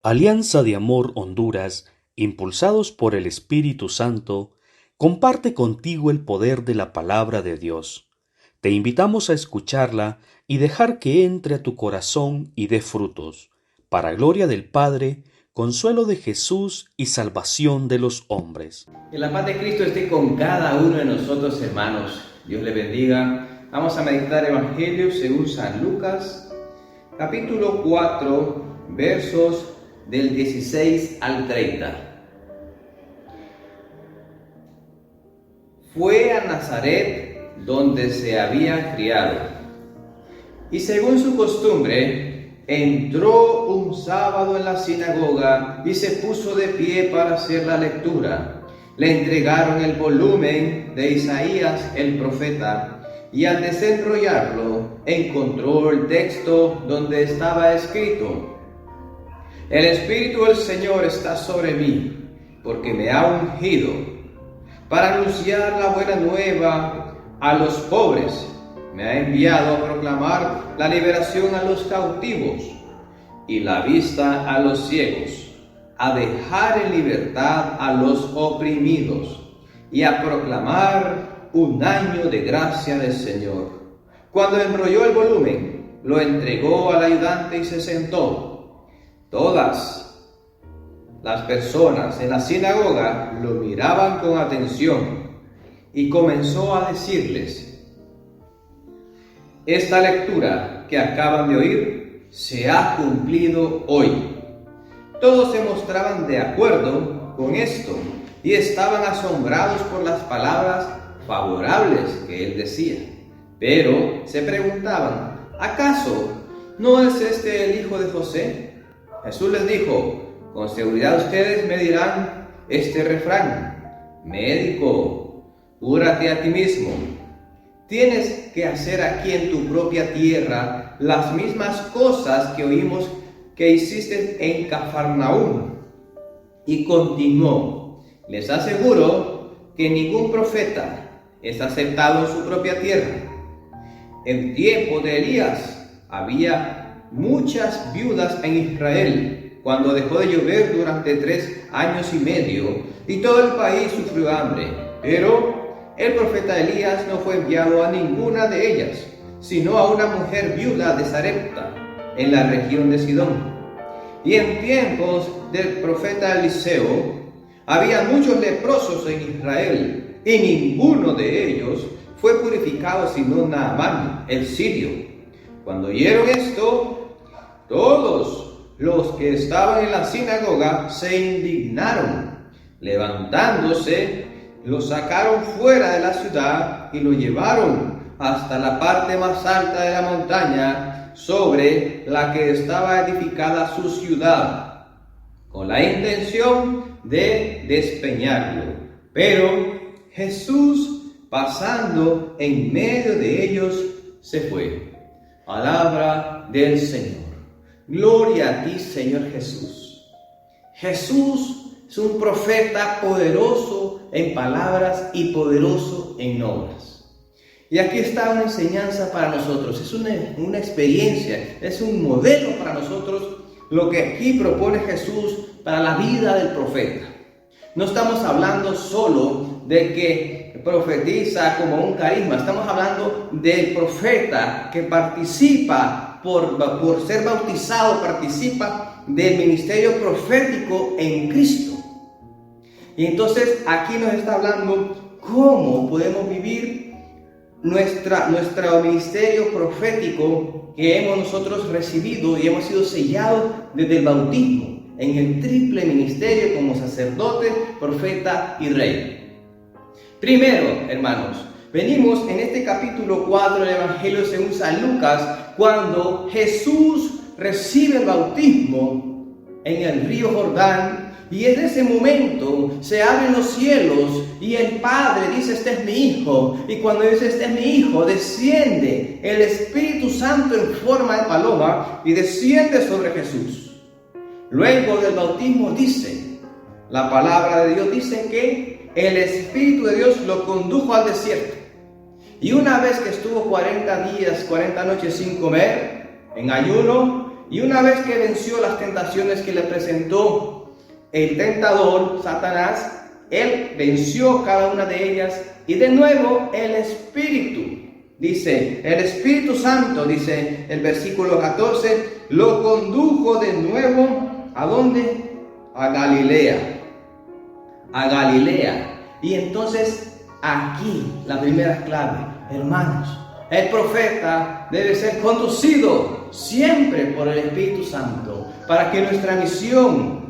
Alianza de Amor Honduras, impulsados por el Espíritu Santo, comparte contigo el poder de la palabra de Dios. Te invitamos a escucharla y dejar que entre a tu corazón y dé frutos, para gloria del Padre, consuelo de Jesús y salvación de los hombres. Que la paz de Cristo esté con cada uno de nosotros, hermanos. Dios le bendiga. Vamos a meditar Evangelio según San Lucas, capítulo 4, versos del 16 al 30. Fue a Nazaret, donde se había criado, y según su costumbre, entró un sábado en la sinagoga y se puso de pie para hacer la lectura. Le entregaron el volumen de Isaías el profeta, y al desenrollarlo, encontró el texto donde estaba escrito: El Espíritu del Señor está sobre mí, porque me ha ungido para anunciar la buena nueva a los pobres. Me ha enviado a proclamar la liberación a los cautivos y la vista a los ciegos, a dejar en libertad a los oprimidos y a proclamar un año de gracia del Señor. Cuando enrolló el volumen, lo entregó al ayudante y se sentó. Todas las personas en la sinagoga lo miraban con atención y comenzó a decirles: esta lectura que acaban de oír se ha cumplido hoy. Todos se mostraban de acuerdo con esto y estaban asombrados por las palabras favorables que él decía. Pero se preguntaban: ¿acaso no es este el hijo de José? Jesús les dijo: con seguridad ustedes me dirán este refrán: médico, cúrate a ti mismo. Tienes que hacer aquí en tu propia tierra las mismas cosas que oímos que hiciste en Cafarnaúm. Y continuó: les aseguro que ningún profeta es aceptado en su propia tierra. En tiempo de Elías había muchas viudas en Israel, cuando dejó de llover durante 3 años y medio, y todo el país sufrió hambre. Pero el profeta Elías no fue enviado a ninguna de ellas, sino a una mujer viuda de Sarepta, en la región de Sidón. Y en tiempos del profeta Eliseo, había muchos leprosos en Israel, y ninguno de ellos fue purificado sino Naamán, el sirio. Cuando oyeron esto, todos los que estaban en la sinagoga se indignaron. Levantándose, lo sacaron fuera de la ciudad y lo llevaron hasta la parte más alta de la montaña sobre la que estaba edificada su ciudad, con la intención de despeñarlo. Pero Jesús, pasando en medio de ellos, se fue. Palabra del Señor. Gloria a ti, Señor Jesús. Jesús es un profeta poderoso en palabras y poderoso en obras. Y aquí está una enseñanza para nosotros, es una experiencia, es un modelo para nosotros lo que aquí propone Jesús para la vida del profeta. No estamos hablando solo de que profetiza como un carisma, estamos hablando del profeta que participa por ser bautizado, participa del ministerio profético en Cristo. Y entonces aquí nos está hablando cómo podemos vivir nuestro ministerio profético que hemos nosotros recibido y hemos sido sellados desde el bautismo en el triple ministerio como sacerdote, profeta y rey. Primero, hermanos, venimos en este capítulo 4 del Evangelio según San Lucas, cuando Jesús recibe el bautismo en el río Jordán, y en ese momento se abren los cielos y el Padre dice: este es mi Hijo. Y cuando dice: este es mi Hijo, desciende el Espíritu Santo en forma de paloma y desciende sobre Jesús. Luego del bautismo dice, la palabra de Dios dice que el Espíritu de Dios lo condujo al desierto. Y una vez que estuvo 40 días, 40 noches sin comer, en ayuno, Y una vez que venció las tentaciones que le presentó el tentador, Satanás, él venció cada una de ellas. Y de nuevo el Espíritu, dice, el Espíritu Santo, dice el versículo 14, lo condujo de nuevo, ¿a dónde? A Galilea. A Galilea. Y entonces aquí la primera clave, hermanos, el profeta debe ser conducido siempre por el Espíritu Santo para que nuestra misión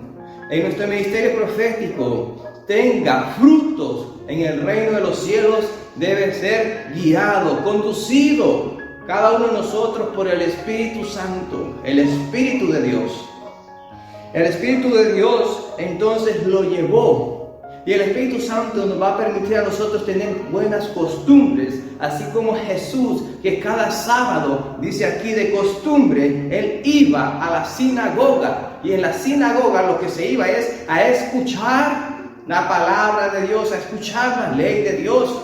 en nuestro ministerio profético tenga frutos en el reino de los cielos. Debe ser guiado, conducido cada uno de nosotros por el Espíritu Santo, el Espíritu de Dios. El Espíritu de Dios entonces lo llevó. Y el Espíritu Santo nos va a permitir a nosotros tener buenas costumbres, así como Jesús, que cada sábado, dice aquí de costumbre, Él iba a la sinagoga. Y en la sinagoga lo que se iba es a escuchar la palabra de Dios, a escuchar la ley de Dios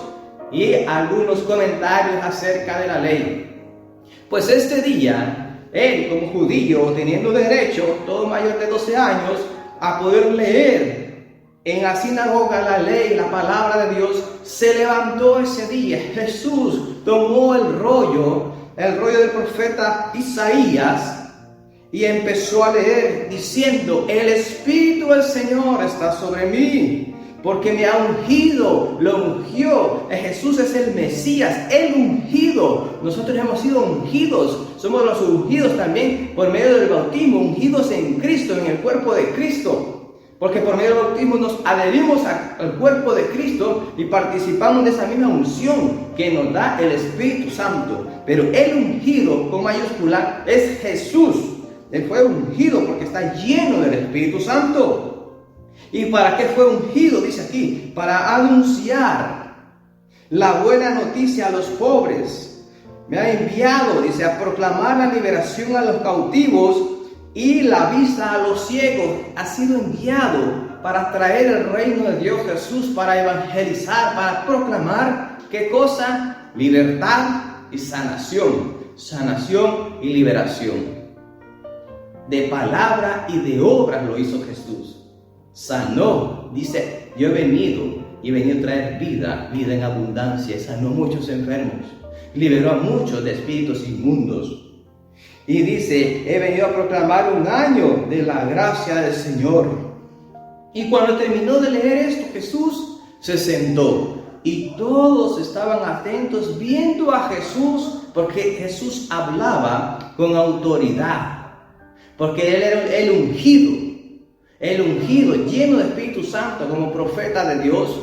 y algunos comentarios acerca de la ley. Pues este día, Él como judío, teniendo derecho, todo mayor de 12 años, a poder leer en la sinagoga la ley, la palabra de Dios, se levantó ese día. Jesús tomó el rollo del profeta Isaías y empezó a leer diciendo: el Espíritu del Señor está sobre mí, porque me ha ungido, lo ungió. Jesús es el Mesías, el ungido. Nosotros hemos sido ungidos, somos los ungidos también por medio del bautismo, ungidos en Cristo, en el cuerpo de Cristo. Porque por medio del bautismo nos adherimos al cuerpo de Cristo y participamos de esa misma unción que nos da el Espíritu Santo. Pero el ungido, con mayúscula, es Jesús. Él fue ungido porque está lleno del Espíritu Santo. ¿Y para qué fue ungido? Dice aquí, para anunciar la buena noticia a los pobres. Me ha enviado, dice, a proclamar la liberación a los cautivos y la vista a los ciegos. Ha sido enviado para traer el reino de Dios Jesús, para evangelizar, para proclamar, ¿qué cosa? Libertad y sanación. Sanación y liberación. De palabra y de obra lo hizo Jesús. Sanó, dice, yo he venido a traer vida en abundancia. Sanó a muchos enfermos, liberó a muchos de espíritus inmundos. Y dice, he venido a proclamar un año de la gracia del Señor. Y cuando terminó de leer esto, Jesús se sentó. Y todos estaban atentos viendo a Jesús, porque Jesús hablaba con autoridad. Porque Él era el ungido, lleno de Espíritu Santo, como profeta de Dios,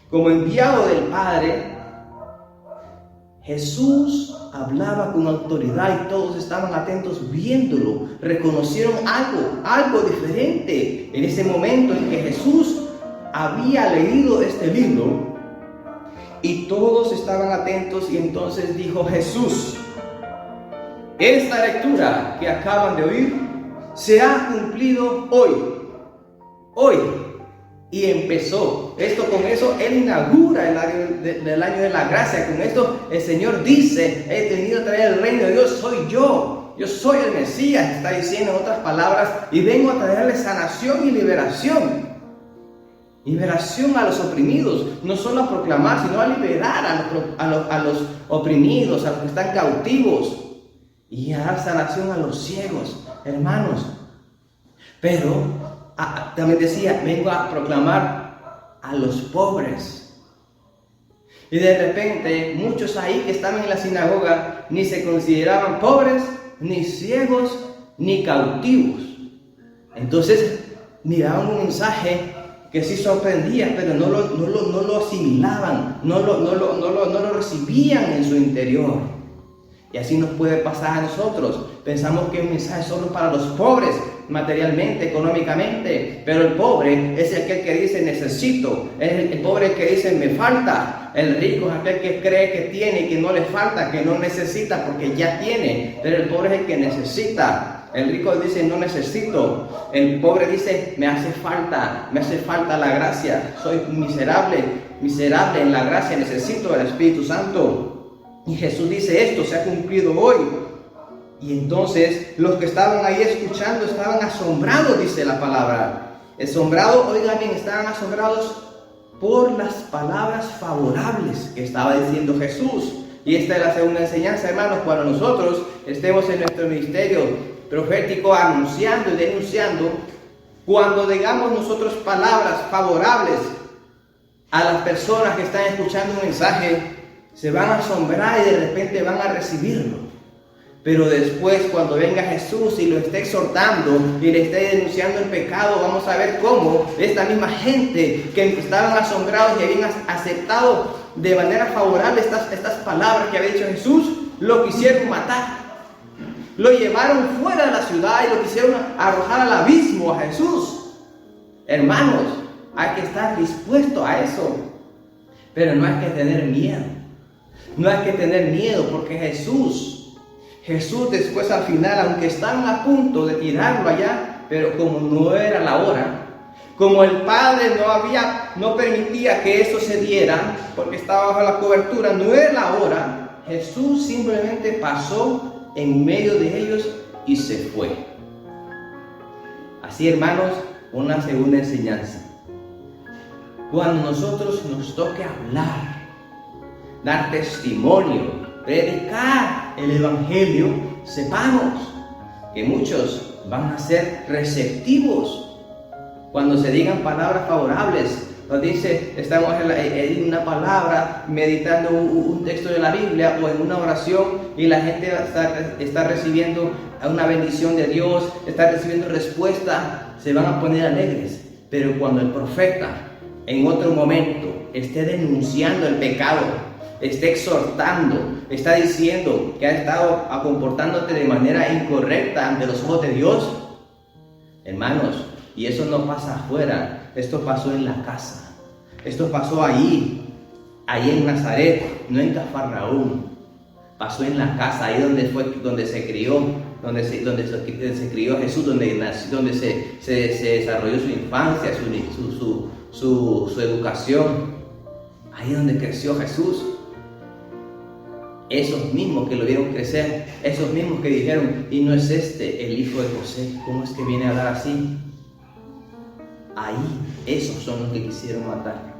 como enviado del Padre. Jesús hablaba con autoridad y todos estaban atentos viéndolo. Reconocieron algo diferente en ese momento en que Jesús había leído este libro. Y todos estaban atentos, y entonces dijo Jesús: esta lectura que acaban de oír se ha cumplido hoy. Y empezó esto, con eso Él inaugura el año de la gracia. Con esto el Señor dice: he venido a traer el reino de Dios, soy yo soy el Mesías, está diciendo en otras palabras, y vengo a traerle sanación y liberación. Liberación a los oprimidos, no solo a proclamar, sino a liberar a los oprimidos, a los que están cautivos, y a dar sanación a los ciegos, hermanos. Pero también decía: vengo a proclamar a los pobres. Y de repente muchos ahí que estaban en la sinagoga ni se consideraban pobres, ni ciegos, ni cautivos. Entonces miraban un mensaje que sí sorprendía, pero no lo asimilaban, no lo recibían en su interior. Y así nos puede pasar a nosotros. Pensamos que un mensaje es solo para los pobres, materialmente, económicamente. Pero el pobre es aquel que dice necesito. Es el pobre que dice me falta. El rico es aquel que cree que tiene y que no le falta, que no necesita porque ya tiene. Pero el pobre es el que necesita. El rico dice no necesito. El pobre dice me hace falta la gracia. Soy miserable en la gracia, necesito el Espíritu Santo. Y Jesús dice: esto se ha cumplido hoy. Y entonces los que estaban ahí escuchando estaban asombrados, dice la palabra. Asombrados, oigan bien, estaban asombrados por las palabras favorables que estaba diciendo Jesús. Y esta es la segunda enseñanza, hermanos, cuando nosotros estemos en nuestro ministerio profético anunciando y denunciando, cuando digamos nosotros palabras favorables a las personas que están escuchando un mensaje, se van a asombrar y de repente van a recibirlo. Pero después, cuando venga Jesús y lo esté exhortando y le esté denunciando el pecado, vamos a ver cómo esta misma gente que estaban asombrados y habían aceptado de manera favorable estas palabras que había dicho Jesús, lo quisieron matar. Lo llevaron fuera de la ciudad y lo quisieron arrojar al abismo a Jesús. Hermanos, hay que estar dispuesto a eso. Pero no hay que tener miedo. No hay que tener miedo porque Jesús después al final, aunque estaban a punto de tirarlo allá, pero como no era la hora, como el Padre no permitía que eso se diera, porque estaba bajo la cobertura, no era la hora, Jesús simplemente pasó en medio de ellos y se fue. Así, hermanos, una segunda enseñanza. Cuando nosotros nos toque hablar, dar testimonio, predicar el Evangelio, sepamos que muchos van a ser receptivos cuando se digan palabras favorables. Nos dice, estamos en una palabra, meditando un texto de la Biblia o en una oración y la gente está recibiendo una bendición de Dios, está recibiendo respuesta, se van a poner alegres. Pero cuando el profeta en otro momento esté denunciando el pecado, esté exhortando, está diciendo que has estado comportándote de manera incorrecta ante los ojos de Dios, hermanos, y eso no pasa afuera, esto pasó en la casa, esto pasó ahí en Nazaret, no en Cafarnaúm, pasó en la casa, ahí donde se crió, donde se crió Jesús, donde se desarrolló su infancia, su educación, ahí donde creció Jesús. Esos mismos que lo vieron crecer, esos mismos que dijeron, y no es este el hijo de José, ¿cómo es que viene a hablar así? Ahí, esos son los que quisieron matar.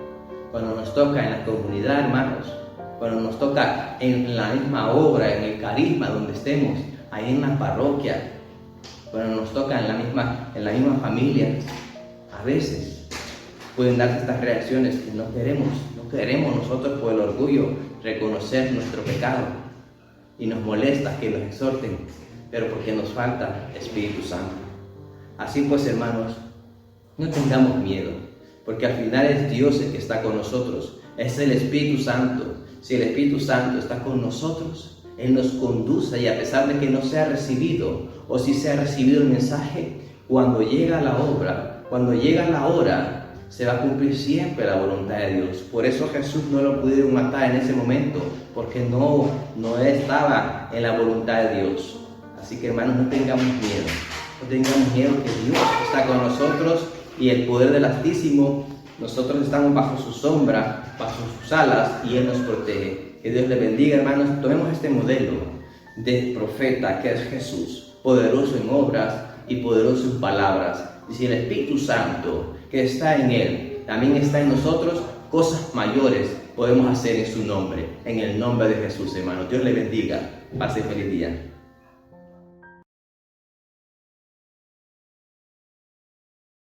Cuando nos toca en la comunidad, hermanos, cuando nos toca en la misma obra, en el carisma donde estemos, ahí en la parroquia, cuando nos toca en la misma familia, a veces pueden darse estas reacciones que no queremos nosotros por el orgullo reconocer nuestro pecado y nos molesta que nos exhorten, pero porque nos falta Espíritu Santo. Así pues, hermanos, no tengamos miedo, porque al final es Dios el que está con nosotros, es el Espíritu Santo. Si el Espíritu Santo está con nosotros, Él nos conduce, y a pesar de que no se ha recibido o si se ha recibido el mensaje, cuando llega la hora, se va a cumplir siempre la voluntad de Dios. Por eso Jesús no lo pudieron matar en ese momento, porque no estaba en la voluntad de Dios. Así que, hermanos, no tengamos miedo que Dios está con nosotros y el poder del Altísimo, nosotros estamos bajo su sombra, bajo sus alas, y Él nos protege. Que Dios les bendiga, hermanos. Tomemos este modelo de profeta que es Jesús, poderoso en obras y poderoso en palabras. Y si el Espíritu Santo que está en Él también está en nosotros, cosas mayores podemos hacer en su nombre, en el nombre de Jesús, hermanos. Dios le bendiga. Pase feliz día.